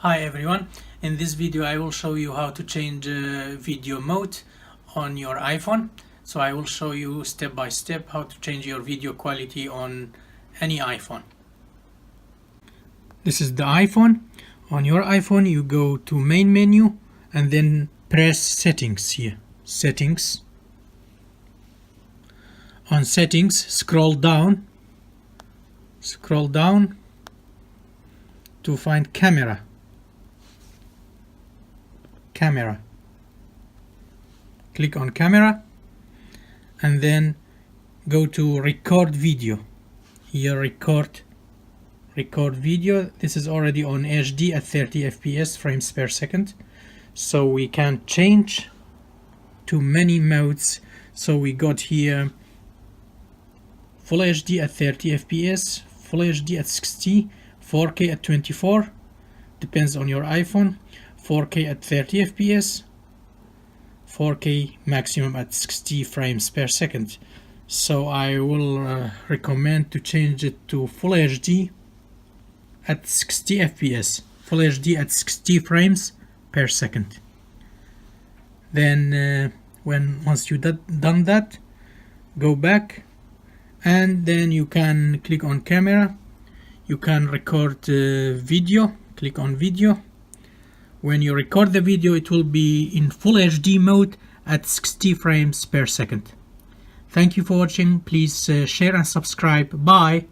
Hi everyone, in this video I will show you how to change video mode on your iPhone. So I will show you step by step how to change your video quality on any iPhone. This is the iPhone. On your iPhone you go to main menu and then press settings here. Settings. On settings scroll down to find camera. Click on camera and then go to record video. Here record video. This is already on HD at 30 fps frames per second, so we can change to many modes. So we got here full HD at 30 fps, full HD at 60, 4K at 24, depends on your iPhone, 4K at 30 fps, 4K maximum at 60 frames per second. So I will recommend to change it to full HD at 60 fps, full HD at 60 frames per second. Then once you done that, go back and then you can click on camera. You can record video. Click on video. When you record the video, it will be in full HD mode at 60 frames per second. Thank you for watching. Please share and subscribe. Bye.